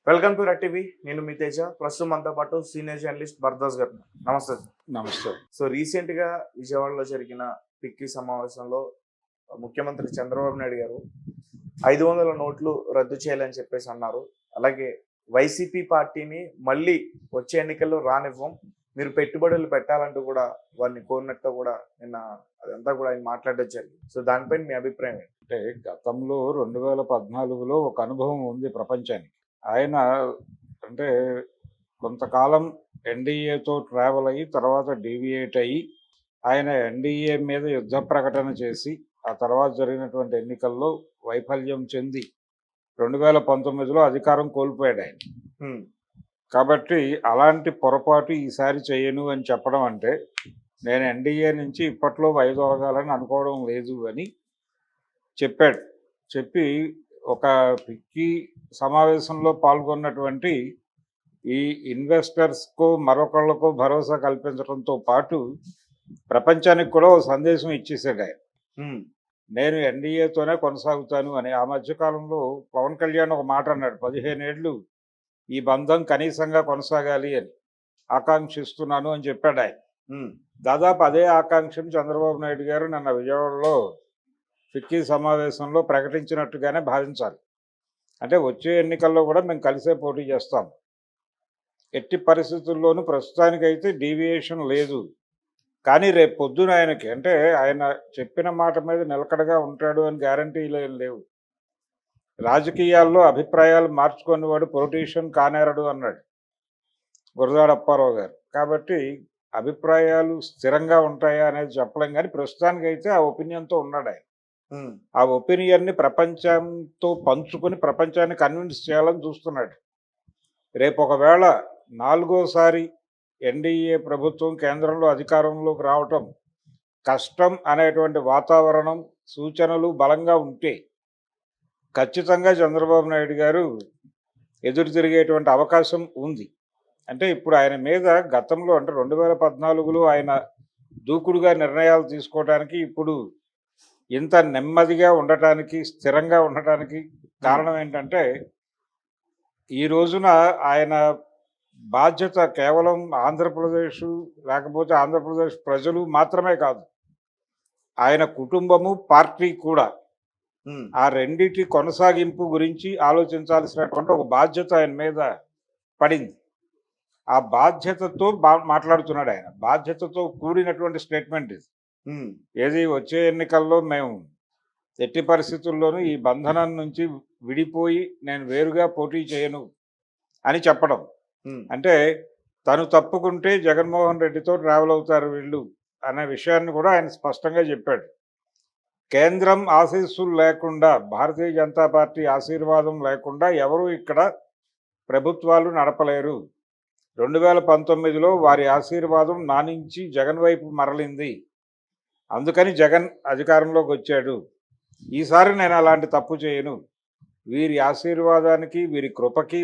Welcome to red TV. నేను మీ తేజ. ప్రస్తుతం మనతో పాటు సీనియర్ జర్నలిస్ట్ భరద్వాజ్ గారు. నమస్తే సార్. నమస్తే. సో రీసెంట్ గా విజయవాడలో జరిగిన పిక్కి సమావేశంలో ముఖ్యమంత్రి చంద్రబాబు నాయుడు గారు 500 నోట్లు రద్దు చేయాలని చెప్పేసి అన్నారు. అలాగే వైసీపీ పార్టీని మళ్ళీ వచ్చే ఎన్నికల్లో రానివ్వం, మీరు పెట్టుబడులు పెట్టాలంటూ కూడా వారిని కోరినట్టు కూడా నిన్న అదంతా కూడా ఆయన మాట్లాడడం జరిగింది. సో దానిపైన మీ అభిప్రాయం ఏంటి? అంటే గతంలో 2014లో ఒక అనుభవం ఉంది ప్రపంచానికి. ఆయన అంటే కొంతకాలం ఎన్డీఏతో ట్రావెల్ అయ్యి తర్వాత డీవియేట్ అయ్యి ఆయన ఎన్డీఏ మీద యుద్ధ ప్రకటన చేసి ఆ తర్వాత జరిగినటువంటి ఎన్నికల్లో వైఫల్యం చెంది 2019లో అధికారం కోల్పోయాడు ఆయన. కాబట్టి అలాంటి పొరపాటు ఈసారి చేయను అని చెప్పడం అంటే నేను ఎన్డీఏ నుంచి ఇప్పట్లో వైదొలగాలని అనుకోవడం లేదు అని చెప్పాడు. చెప్పి ఒక పిక్కి సమావేశంలో పాల్గొన్నటువంటి ఈ ఇన్వెస్టర్స్కు మరొకళ్ళకు భరోసా కల్పించడంతో పాటు ప్రపంచానికి కూడా ఒక సందేశం ఇచ్చేసాడు ఆయన. నేను ఎన్డీఏతోనే కొనసాగుతాను అని. ఆ మధ్యకాలంలో పవన్ కళ్యాణ్ ఒక మాట అన్నాడు, 15 ఏళ్ళు ఈ బంధం కనీసంగా కొనసాగాలి అని ఆకాంక్షిస్తున్నాను అని చెప్పాడు ఆయన. దాదాపు అదే ఆకాంక్షను చంద్రబాబు నాయుడు గారు నిన్న విజయవాడలో పిక్కి సమావేశంలో ప్రకటించినట్టుగానే భావించాలి. అంటే వచ్చే ఎన్నికల్లో కూడా మేము కలిసే పోటీ చేస్తాం, ఎట్టి పరిస్థితుల్లోనూ ప్రస్తుతానికైతే డీవియేషన్ లేదు. కానీ రేపు పొద్దున ఆయనకి అంటే ఆయన చెప్పిన మాట మీద నిలకడగా ఉంటాడు అని గ్యారంటీలు ఏం లేవు. రాజకీయాల్లో అభిప్రాయాలు మార్చుకునేవాడు పొలిటీషియన్ కానేరడు అన్నాడు గురజాడ అప్పారావు గారు. కాబట్టి అభిప్రాయాలు స్థిరంగా ఉంటాయా అనేది చెప్పలేం, కానీ ప్రస్తుతానికైతే ఆ ఒపీనియన్తో ఉన్నాడు ఆయన. ఆ ఒపీనియన్ని ప్రపంచంతో పంచుకొని ప్రపంచాన్ని కన్విన్స్ చేయాలని చూస్తున్నాడు. రేపు ఒకవేళ 4వ సారి ఎన్డీఏ ప్రభుత్వం కేంద్రంలో అధికారంలోకి రావటం కష్టం అనేటువంటి వాతావరణం సూచనలు బలంగా ఉంటే ఖచ్చితంగా చంద్రబాబు నాయుడు గారు ఎదురు తిరిగేటువంటి అవకాశం ఉంది. అంటే ఇప్పుడు ఆయన మీద గతంలో అంటే 2014లో ఆయన దూకుడుగా నిర్ణయాలు తీసుకోవడానికి ఇప్పుడు ఇంత నెమ్మదిగా ఉండటానికి స్థిరంగా ఉండటానికి కారణం ఏంటంటే ఈ రోజున ఆయన బాధ్యత కేవలం ఆంధ్రప్రదేశ్ లేకపోతే ఆంధ్రప్రదేశ్ ప్రజలు మాత్రమే కాదు, ఆయన కుటుంబము పార్టీ కూడా ఆ రెండిటి కొనసాగింపు గురించి ఆలోచించాల్సినటువంటి ఒక బాధ్యత ఆయన మీద పడింది. ఆ బాధ్యతతో మాట్లాడుతున్నాడు ఆయన. బాధ్యతతో కూడినటువంటి స్టేట్మెంట్ ఇది. ఏది వచ్చే ఎన్నికల్లో మేము ఎట్టి పరిస్థితుల్లోనూ ఈ బంధనం నుంచి విడిపోయి నేను వేరుగా పోటీ చేయను అని చెప్పడం. అంటే తను తప్పుకుంటే జగన్మోహన్ రెడ్డితో ట్రావెల్ అవుతారు వీళ్ళు అనే విషయాన్ని కూడా ఆయన స్పష్టంగా చెప్పాడు. కేంద్రం ఆశీస్సులు లేకుండా, భారతీయ జనతా పార్టీ ఆశీర్వాదం లేకుండా ఎవరు ఇక్కడ ప్రభుత్వాలు నడపలేరు. 2019లో వారి ఆశీర్వాదం నా నుంచి జగన్ వైపు మరలింది, అందుకని జగన్ అధికారంలోకి వచ్చాడు. ఈసారి నేను అలాంటి తప్పు చేయను, వీరి ఆశీర్వాదానికి వీరి కృపకి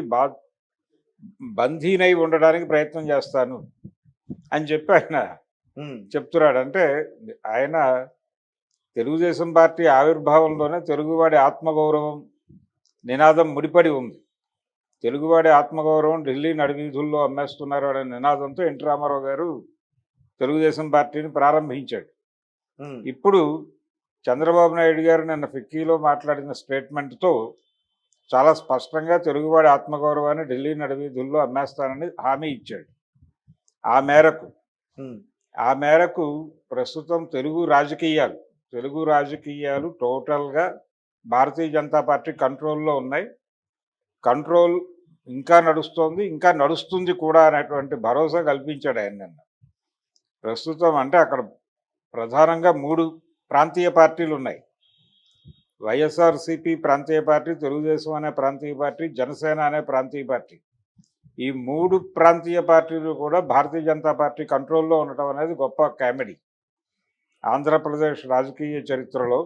బంధీనై ఉండడానికి ప్రయత్నం చేస్తాను అని చెప్పి ఆయన చెప్తున్నాడు. అంటే ఆయన తెలుగుదేశం పార్టీ ఆవిర్భావంలోనే తెలుగువాడి ఆత్మగౌరవం నినాదం ముడిపడి ఉంది. తెలుగువాడి ఆత్మగౌరవం ఢిల్లీ నడివీధుల్లో అమ్మేస్తున్నారు అనే నినాదంతో ఎన్టీ రామారావు గారు తెలుగుదేశం పార్టీని ప్రారంభించాడు. ఇప్పుడు చంద్రబాబు నాయుడు గారు నిన్న ఫిక్కీలో మాట్లాడిన స్టేట్మెంట్తో చాలా స్పష్టంగా తెలుగువాడి ఆత్మగౌరవాన్ని ఢిల్లీ నడివీధుల్లో అమ్మేస్తానని హామీ ఇచ్చాడు. ఆ మేరకు ప్రస్తుతం తెలుగు రాజకీయాలు టోటల్గా భారతీయ జనతా పార్టీ కంట్రోల్లో ఉన్నాయి. కంట్రోల్ ఇంకా నడుస్తోంది, ఇంకా నడుస్తుంది కూడా అనేటువంటి భరోసా కల్పించాడు ఆయన నిన్న. ప్రస్తుతం అంటే అక్కడ ప్రధానంగా 3 ప్రాంతీయ పార్టీలు ఉన్నాయి. వైఎస్ఆర్సీపీ ప్రాంతీయ పార్టీ, తెలుగుదేశం అనే ప్రాంతీయ పార్టీ, జనసేన అనే ప్రాంతీయ పార్టీ. ఈ 3 ప్రాంతీయ పార్టీలు కూడా భారతీయ జనతా పార్టీ కంట్రోల్లో ఉండటం అనేది గొప్ప కామెడీ. ఆంధ్రప్రదేశ్ రాజకీయ చరిత్రలో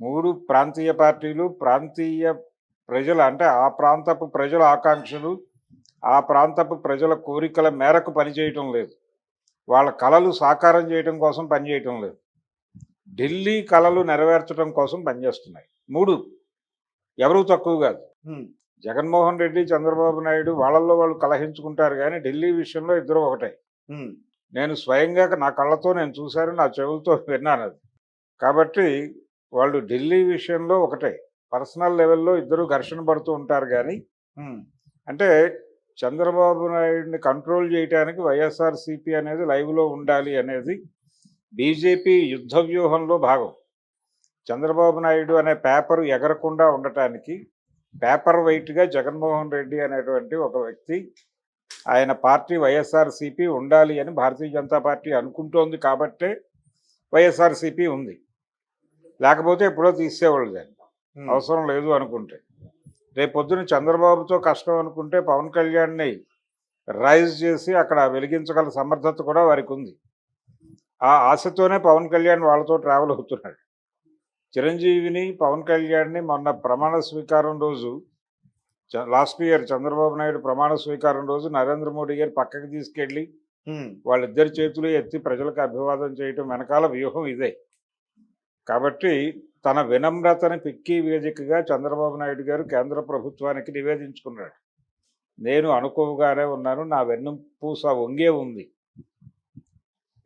3 ప్రాంతీయ పార్టీలు ప్రాంతీయ ప్రజల అంటే ఆ ప్రాంతపు ప్రజల ఆకాంక్షలు, ఆ ప్రాంతపు ప్రజల కోరికల మేరకు పనిచేయటం లేదు, వాళ్ళ కళలు సాకారం చేయటం కోసం పనిచేయటం లేదు, ఢిల్లీ కళలు నెరవేర్చడం కోసం పనిచేస్తున్నాయి. 3 ఎవరూ తక్కువ కాదు. జగన్మోహన్ రెడ్డి, చంద్రబాబు నాయుడు వాళ్ళల్లో వాళ్ళు కలహించుకుంటారు కానీ ఢిల్లీ విషయంలో ఇద్దరు ఒకటే. ఉమ్, నేను స్వయంగా నా కళ్ళతో నేను చూశాను, నా చెవులతో విన్నాను అది. కాబట్టి వాళ్ళు ఢిల్లీ విషయంలో ఒకటే. పర్సనల్ లెవెల్‌లో ఇద్దరు ఘర్షణ పడుతూ ఉంటారు గానీ, ఉమ్, అంటే చంద్రబాబు నాయుడిని కంట్రోల్ చేయటానికి వైఎస్ఆర్‌సీపీ అనేది లైవ్‌లో ఉండాలి అనేది బీజేపీ యుద్ధ వ్యూహంలో భాగం. చంద్రబాబు నాయుడు అనే పేపరు ఎగరకుండా ఉండటానికి పేపర్ వెయిట్‌గా జగన్మోహన్ రెడ్డి అనేటువంటి ఒక వ్యక్తి, ఆయన పార్టీ వైఎస్ఆర్‌సీపీ ఉండాలి అని భారతీయ జనతా పార్టీ అనుకుంటోంది కాబట్టే వైఎస్ఆర్‌సీపీ ఉంది. లేకపోతే ఎప్పుడో తీసేవాళ్ళు దాన్ని. ఉమ్, అవసరం లేదు అనుకుంటే. రేపొద్దున చంద్రబాబుతో కష్టం అనుకుంటే పవన్ కళ్యాణ్‌ని రైజ్ చేసి అక్కడ వెలిగించగల సమర్థత కూడా వారికి ఉంది. ఆ ఆశతోనే పవన్ కళ్యాణ్ వాళ్ళతో ట్రావెల్ అవుతున్నాడు. చిరంజీవిని, పవన్ కళ్యాణ్‌ని మొన్న ప్రమాణ స్వీకారం రోజు లాస్ట్ ఇయర్ చంద్రబాబు నాయుడు ప్రమాణ స్వీకారం రోజు నరేంద్ర మోడీ గారు పక్కకి తీసుకెళ్ళి ఉమ్, వాళ్ళిద్దరి చేతులు ఎత్తి ప్రజలకు అభివాదం చేయటం వెనకాల వ్యూహం ఇదే. కాబట్టి తన వినమ్రతని పిక్కీ వేదికగా చంద్రబాబు నాయుడు గారు కేంద్ర ప్రభుత్వానికి నివేదించుకున్నాడు. నేను అనుకోగానే ఉన్నాను, నా వెన్నుపూస వంగే ఉంది,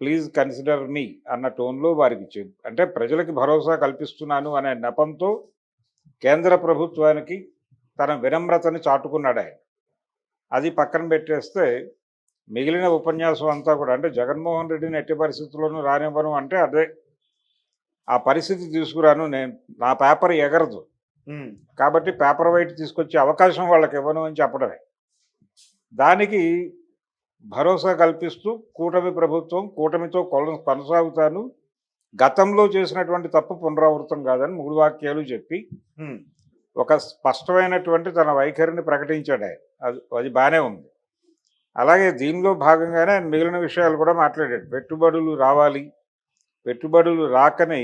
ప్లీజ్ కన్సిడర్ మీ అన్న టోన్లో వారికి అంటే ప్రజలకి భరోసా కల్పిస్తున్నాను అనే నెపంతో కేంద్ర ప్రభుత్వానికి తన వినమ్రతని చాటుకున్నాడు ఆయన. అది పక్కన పెట్టేస్తే మిగిలిన ఉపన్యాసం అంతా కూడా అంటే జగన్మోహన్ రెడ్డిని ఎట్టి పరిస్థితుల్లోనూ రానివ్వను అంటే అదే ఆ పరిస్థితి తీసుకురాను, నేను నా పేపర్ ఎగరదు ఉమ్, కాబట్టి పేపర్ వైట్ తీసుకొచ్చే అవకాశం వాళ్ళకి ఇవ్వను అని చెప్పడమే. దానికి భరోసా కల్పిస్తూ కూటమి ప్రభుత్వం కూటమితో కొనసాగుతాను, గతంలో చేసినటువంటి తప్పు పునరావృతం కాదని 3 వాక్యాలు చెప్పి ఉమ్, ఒక స్పష్టమైనటువంటి తన వైఖరిని ప్రకటించాడు ఆయన. అది బాగానే ఉంది. అలాగే దీనిలో భాగంగానే ఆయన మిగిలిన విషయాలు కూడా మాట్లాడాడు. పెట్టుబడులు రావాలి, పెట్టుబడులు రాకని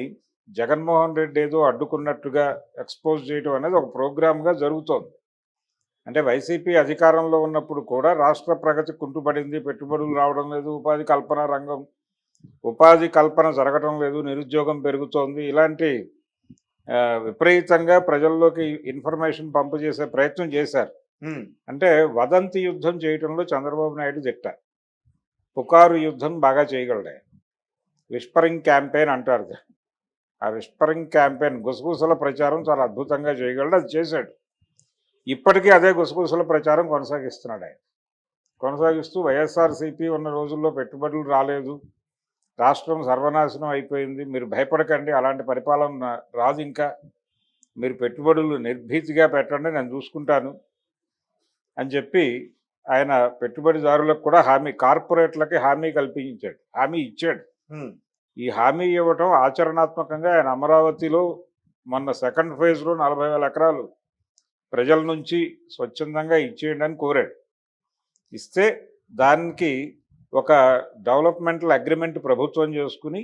జగన్మోహన్ రెడ్డి ఏదో అడ్డుకున్నట్టుగా ఎక్స్పోజ్ చేయడం అనేది ఒక ప్రోగ్రామ్గా జరుగుతోంది. అంటే వైసీపీ అధికారంలో ఉన్నప్పుడు కూడా రాష్ట్ర ప్రగతి కుంటుపడింది, పెట్టుబడులు రావడం లేదు, ఉపాధి కల్పన జరగడం లేదు, నిరుద్యోగం పెరుగుతోంది, ఇలాంటి విపరీతంగా ప్రజల్లోకి ఇన్ఫర్మేషన్ పంపు చేసే ప్రయత్నం చేశారు. ఉమ్, అంటే వదంతి యుద్ధం చేయడంలో చంద్రబాబు నాయుడు దిట్ట, పుకారు యుద్ధం బాగా చేయగలడు. విస్పరింగ్ క్యాంపెయిన్ అంటారు. ఆ విస్పరింగ్ క్యాంపెయిన్ గుసగుసల ప్రచారం చాలా అద్భుతంగా చేయగలడు, అది చేశాడు. ఇప్పటికీ అదే గుసగుసల ప్రచారం కొనసాగిస్తున్నాడు ఆయన. కొనసాగిస్తూ వైఎస్ఆర్సీపీ ఉన్న రోజుల్లో పెట్టుబడులు రాలేదు, రాష్ట్రం సర్వనాశనం అయిపోయింది, మీరు భయపడకండి, అలాంటి పరిపాలన రాదు, ఇంకా మీరు పెట్టుబడులు నిర్భీతిగా పెట్టండి, నేను చూసుకుంటాను అని చెప్పి ఆయన పెట్టుబడిదారులకు కూడా కార్పొరేట్లకి హామీ కల్పించాడు, హామీ ఇచ్చాడు. ఉమ్, ఈ హామీ ఇవ్వటం ఆచరణాత్మకంగా ఆయన అమరావతిలో మొన్న సెకండ్ ఫేజ్లో 40,000 ఎకరాలు ప్రజల నుంచి స్వచ్ఛందంగా ఇచ్చేయండి అని కోరాడు. ఇస్తే దానికి ఒక డెవలప్మెంటల్ అగ్రిమెంట్ ప్రభుత్వం చేసుకుని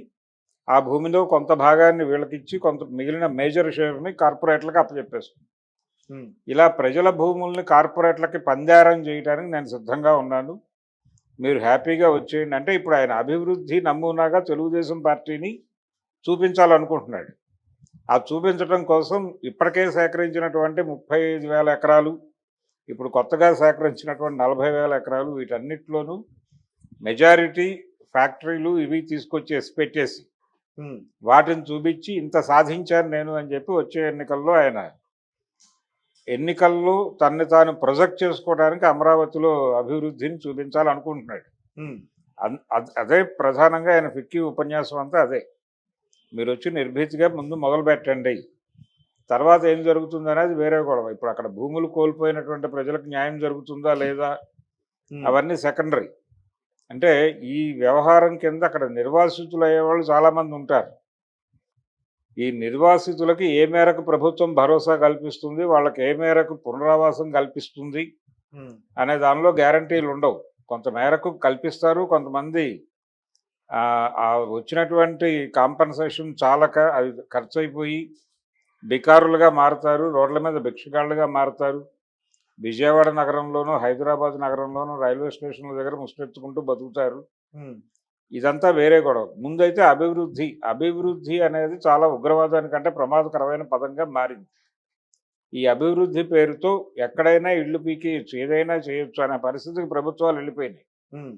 ఆ భూమిలో కొంత భాగాన్ని వీళ్ళకిచ్చి కొంత మిగిలిన మేజర్ షేర్ని కార్పొరేట్లకు అప్పచెప్పేస్తుంది. ఉమ్, ఇలా ప్రజల భూముల్ని కార్పొరేట్లకి పందారం చేయడానికి నేను సిద్ధంగా ఉన్నాను, మీరు హ్యాపీగా వచ్చేయండి అంటే ఇప్పుడు ఆయన అభివృద్ధి నమూనాగా తెలుగుదేశం పార్టీని చూపించాలనుకుంటున్నాడు. ఆ చూపించడం కోసం ఇప్పటికే సేకరించినటువంటి 35,000 ఎకరాలు, ఇప్పుడు కొత్తగా సేకరించినటువంటి 40,000 ఎకరాలు, వీటన్నిటిలోనూ మెజారిటీ ఫ్యాక్టరీలు ఇవి తీసుకొచ్చేసి పెట్టేసి ఉమ్, వాటిని చూపించి ఇంత సాధించాను నేను అని చెప్పి వచ్చే ఎన్నికల్లో తనని తాను ప్రొజెక్ట్ చేసుకోవడానికి అమరావతిలో అభివృద్ధిని చూపించాలనుకుంటున్నాడు. ఉమ్, అదే ప్రధానంగా ఆయన ఫిక్కీ ఉపన్యాసం అంతా అదే. మీరు వచ్చి నిర్భీతిగా ముందు మొదలు పెట్టండి, తర్వాత ఏం జరుగుతుంది అనేది వేరే గొడవ. ఇప్పుడు అక్కడ భూములు కోల్పోయినటువంటి ప్రజలకు న్యాయం జరుగుతుందా లేదా ఉమ్, అవన్నీ సెకండరీ. అంటే ఈ వ్యవహారం కింద అక్కడ నిర్వాసితులు అయ్యేవాళ్ళు చాలామంది ఉంటారు. ఈ నిర్వాసితులకి ఏ మేరకు ప్రభుత్వం భరోసా కల్పిస్తుంది, వాళ్ళకి ఏ మేరకు పునరావాసం కల్పిస్తుంది ఉమ్, అనే దానిలో గ్యారంటీలు ఉండవు. కొంత మేరకు కల్పిస్తారు, కొంతమంది ఆ వచ్చినటువంటి కాంపన్సేషన్ చాలక అది ఖర్చు అయిపోయి బికారులుగా మారుతారు, రోడ్ల మీద భిక్షగాళ్ళుగా మారుతారు. విజయవాడ నగరంలోనూ హైదరాబాద్ నగరంలోనూ రైల్వే స్టేషన్ల దగ్గర ముష్టెత్తుకుంటూ బతుకుతారు. ఉమ్, ఇదంతా వేరే గొడవ. ముందైతే అభివృద్ధి అనేది చాలా ఉగ్రవాదానికంటే ప్రమాదకరమైన పదంగా మారింది. ఈ అభివృద్ధి పేరుతో ఎక్కడైనా ఇళ్ళు పీకేయచ్చు, ఏదైనా చేయొచ్చు అనే పరిస్థితికి ప్రభుత్వాలు వెళ్ళిపోయినాయి. ఉమ్,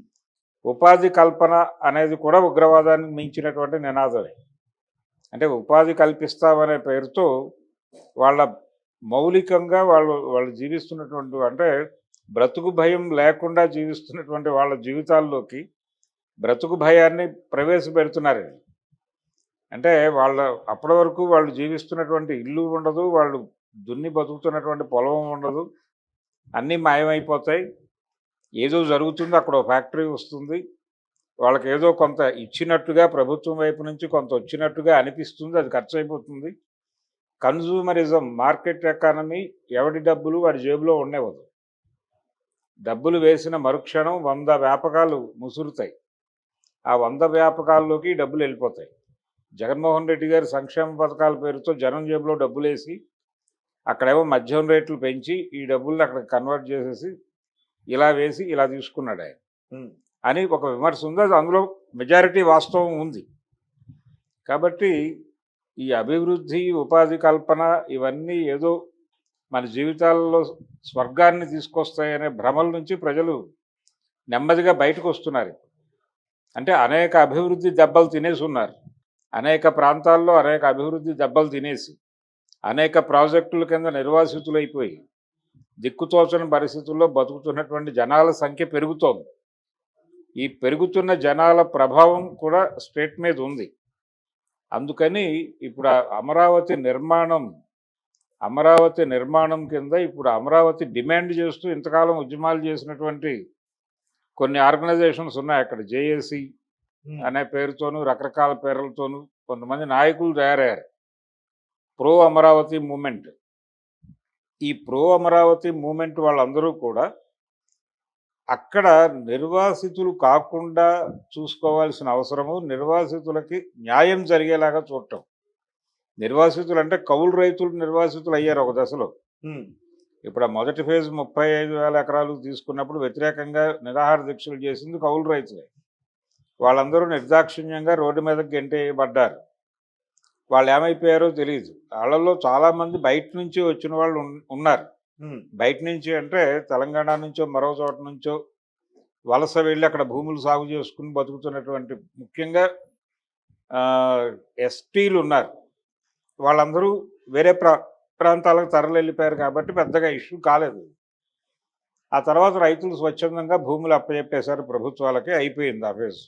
ఉపాధి కల్పన అనేది కూడా ఉగ్రవాదానికి మించినటువంటి నినాదమే. అంటే ఉపాధి కల్పిస్తామనే పేరుతో వాళ్ళ మౌలికంగా వాళ్ళు వాళ్ళు జీవిస్తున్నటువంటి అంటే బ్రతుకు భయం లేకుండా జీవిస్తున్నటువంటి వాళ్ళ జీవితాల్లోకి బ్రతుకు భయాన్ని ప్రవేశపెడుతున్నారు. అంటే వాళ్ళ అప్పటి వరకు వాళ్ళు జీవిస్తున్నటువంటి ఇల్లు ఉండదు, వాళ్ళు దున్ని బతుకుతున్నటువంటి పొలం ఉండదు, అన్నీ మాయమైపోతాయి. ఏదో జరుగుతుంది, అక్కడ ఒక ఫ్యాక్టరీ వస్తుంది, వాళ్ళకి ఏదో కొంత ఇచ్చినట్టుగా ప్రభుత్వం వైపు నుంచి కొంత వచ్చినట్టుగా అనిపిస్తుంది, అది ఖర్చు అయిపోతుంది. కన్జ్యూమరిజం, మార్కెట్ ఎకానమీ, ఎవడి డబ్బులు వాడి జేబులో ఉండేవద్దు. డబ్బులు వేసిన మరుక్షణం 100 వ్యాపకాలు ముసురుతాయి. ఆ 100 వ్యాపకాల్లోకి డబ్బులు వెళ్ళిపోతాయి. జగన్మోహన్ రెడ్డి గారి సంక్షేమ పథకాల పేరుతో జనం జేబులో డబ్బులేసి అక్కడేమో మద్యం రేట్లు పెంచి ఈ డబ్బుల్ని అక్కడ కన్వర్ట్ చేసేసి ఇలా వేసి ఇలా తీసుకున్నాడు ఆయన ఉమ్, అని ఒక విమర్శ ఉంది. అది అందులో మెజారిటీ వాస్తవం ఉంది. కాబట్టి ఈ అభివృద్ధి, ఉపాధి కల్పన ఇవన్నీ ఏదో మన జీవితాల్లో స్వర్గాన్ని తీసుకొస్తాయనే భ్రమల నుంచి ప్రజలు నెమ్మదిగా బయటకు వస్తున్నారు. అంటే అనేక అభివృద్ధి దెబ్బలు తినేసి ఉన్నారు. అనేక ప్రాంతాల్లో అనేక అభివృద్ధి దెబ్బలు తినేసి అనేక ప్రాజెక్టుల కింద నిర్వాసితులైపోయి దిక్కుతోచని పరిస్థితుల్లో బతుకుతున్నటువంటి జనాల సంఖ్య పెరుగుతోంది. ఈ పెరుగుతున్న జనాల ప్రభావం కూడా స్టేట్ మీద ఉంది. అందుకని ఇప్పుడు అమరావతి నిర్మాణం కింద ఇప్పుడు అమరావతి డిమాండ్ చేస్తూ ఇంతకాలం ఉద్యమాలు చేసినటువంటి కొన్ని ఆర్గనైజేషన్స్ ఉన్నాయి. అక్కడ జేఏసీ అనే పేరుతోనూ రకరకాల పేర్లతోనూ కొంతమంది నాయకులు తయారయ్యారు. Pro Amaravati movement. ఈ ప్రో అమరావతి మూమెంట్ వాళ్ళందరూ కూడా అక్కడ నిర్వాసితులు కాకుండా చూసుకోవాల్సిన అవసరము, నిర్వాసితులకి న్యాయం జరిగేలాగా చూడటం. నిర్వాసితులు అంటే కౌలు రైతులు నిర్వాసితులు అయ్యారు ఒక దశలో. ఉమ్, ఇప్పుడు ఆ మొదటి ఫేజ్ 35,000 ఎకరాలు తీసుకున్నప్పుడు వ్యతిరేకంగా నిరాహార దీక్షలు చేసింది కౌలు రైతులే. వాళ్ళందరూ నిర్దాక్షిణ్యంగా రోడ్డు మీదకి గెంటేయబడ్డారు. వాళ్ళు ఏమైపోయారో తెలియదు. వాళ్ళలో చాలామంది బయట నుంచి వచ్చిన వాళ్ళు ఉన్నారు. ఉమ్, బయట నుంచి అంటే తెలంగాణ నుంచో మరో చోట నుంచో వలస వెళ్ళి అక్కడ భూములు సాగు చేసుకుని బతుకుతున్నటువంటి ముఖ్యంగా ఎస్టీలు ఉన్నారు. వాళ్ళందరూ వేరే ప్రాంతాలకు తరలి వెళ్ళిపోయారు కాబట్టి పెద్దగా ఇష్యూ కాలేదు. ఆ తర్వాత రైతులు స్వచ్ఛందంగా భూములు అప్పచెప్పేశారు ప్రభుత్వాలకి, అయిపోయింది ఆ ఫేజ్.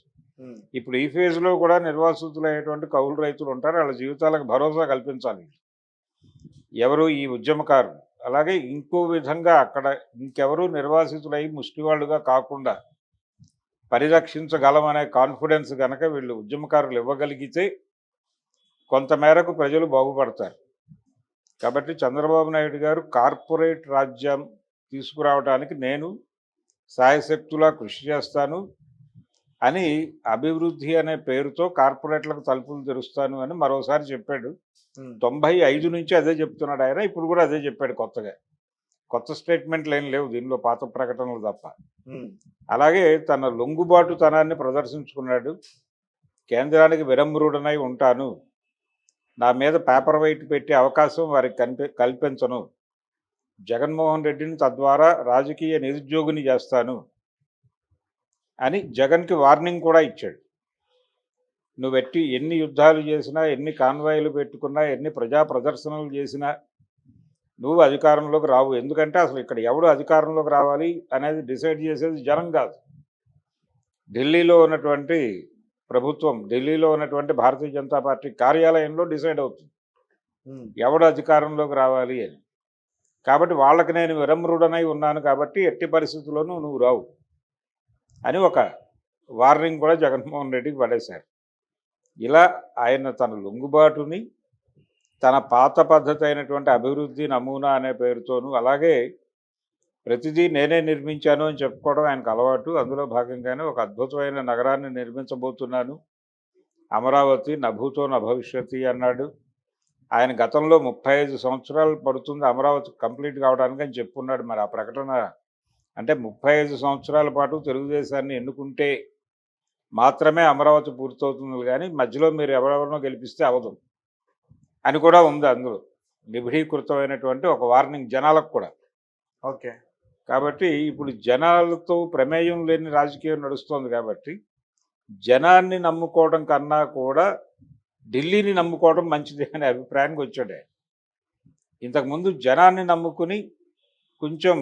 ఉమ్, ఇప్పుడు ఈ ఫేజ్లో కూడా నిర్వాసితులైనటువంటి కౌలు రైతులు ఉంటారు. వాళ్ళ జీవితాలకు భరోసా కల్పించాలి ఎవరు, ఈ ఉద్యమకారులు. అలాగే ఇంకో విధంగా అక్కడ ఇంకెవరూ నిర్వాసితులై ముష్టివాళ్ళుగా కాకుండా పరిరక్షించగలమనే కాన్ఫిడెన్స్ కనుక వీళ్ళు ఉద్యమకారులు ఇవ్వగలిగితే కొంతమేరకు ప్రజలు బాగుపడతారు. కాబట్టి చంద్రబాబు నాయుడు గారు కార్పొరేట్ రాజ్యం తీసుకురావడానికి నేను సాయశక్తులా కృషి చేస్తాను అని, అభివృద్ధి అనే పేరుతో కార్పొరేట్లకు తలుపులు తెరుస్తాను అని మరోసారి చెప్పాడు. 95 నుంచి అదే చెప్తున్నాడు ఆయన. ఇప్పుడు కూడా అదే చెప్పాడు. కొత్త స్టేట్మెంట్లు ఏం లేవు దీనిలో, పాత ప్రకటనలు తప్ప. అలాగే తన లొంగుబాటుతనాన్ని ప్రదర్శించుకున్నాడు. కేంద్రానికి వినమ్రుడనై ఉంటాను, నా మీద పేపర్ వెయిట్ పెట్టే అవకాశం వారికి కల్పించను, జగన్మోహన్ రెడ్డిని తద్వారా రాజకీయ నిరుద్యోగిని చేస్తాను అని జగన్కి వార్నింగ్ కూడా ఇచ్చాడు. నువ్వు ఎన్ని యుద్ధాలు చేసినా, ఎన్ని కాన్వాయిలు పెట్టుకున్నా, ఎన్ని ప్రజా ప్రదర్శనలు చేసినా నువ్వు అధికారంలోకి రావు. ఎందుకంటే అసలు ఇక్కడ ఎవడు అధికారంలోకి రావాలి అనేది డిసైడ్ చేసేది జనం కాదు. ఢిల్లీలో ఉన్నటువంటి ప్రభుత్వం, ఢిల్లీలో ఉన్నటువంటి భారతీయ జనతా పార్టీ కార్యాలయంలో డిసైడ్ అవుతుంది ఎవడు అధికారంలోకి రావాలి అని. కాబట్టి వాళ్ళకి నేను వినమ్రుడనై ఉన్నాను కాబట్టి ఎట్టి పరిస్థితుల్లోనూ నువ్వు రావు అని ఒక వార్నింగ్ కూడా జగన్మోహన్ రెడ్డికి పడేశారు. ఇలా ఆయన తన లొంగుబాటుని, తన పాత పద్ధతి అయినటువంటి అభివృద్ధి నమూనా అనే పేరుతోనూ, అలాగే ప్రతిదీ నేనే నిర్మించాను అని చెప్పుకోవడం ఆయనకు అలవాటు. అందులో భాగంగానే ఒక అద్భుతమైన నగరాన్ని నిర్మించబోతున్నాను, అమరావతి నభూతో నభవిష్యతి అన్నాడు. ఆయన గతంలో 35 సంవత్సరాలు పడుతుంది అమరావతి కంప్లీట్ కావడానికి అని చెప్పుకున్నాడు. మరి ఆ ప్రకటన అంటే 35 సంవత్సరాల పాటు తెలుగుదేశాన్ని ఎన్నుకుంటే మాత్రమే అమరావతి పూర్తవుతుంది, కానీ మధ్యలో మీరు ఎవరెవరినో గెలిపిస్తే అవదు అని కూడా ఉంది అందులో. నిబిడీకృతమైనటువంటి ఒక వార్నింగ్ జనాలకు కూడా. ఓకే. కాబట్టి ఇప్పుడు జనాలతో ప్రమేయం లేని రాజకీయం నడుస్తోంది కాబట్టి జనాన్ని నమ్ముకోవడం కన్నా కూడా ఢిల్లీని నమ్ముకోవడం మంచిది అనే అభిప్రాయానికి వచ్చాడు ఆయన. ఇంతకుముందు జనాన్ని నమ్ముకుని కొంచెం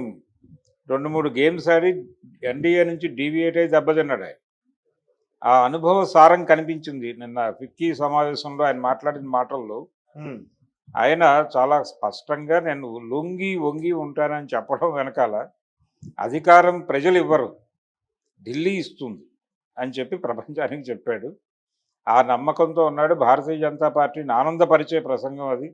2-3 గేమ్స్ ఆడి ఎన్డీఏ నుంచి డీవియేట్ అయి దెబ్బతిన్నాడు ఆయన. ఆ అనుభవ సారం కనిపించింది నిన్న ఫిక్కీ సమావేశంలో ఆయన మాట్లాడిన మాటల్లో. ఉమ్, ఆయన చాలా స్పష్టంగా నేను లొంగి వంగి ఉంటానని చెప్పడం వెనకాల అధికారం ప్రజలు ఇవ్వరు, ఢిల్లీ ఇస్తుంది అని చెప్పి ప్రపంచానికి చెప్పాడు. ఆ నమ్మకంతో ఉన్నాడు. భారతీయ జనతా పార్టీని ఆనందపరిచే ప్రసంగం అది.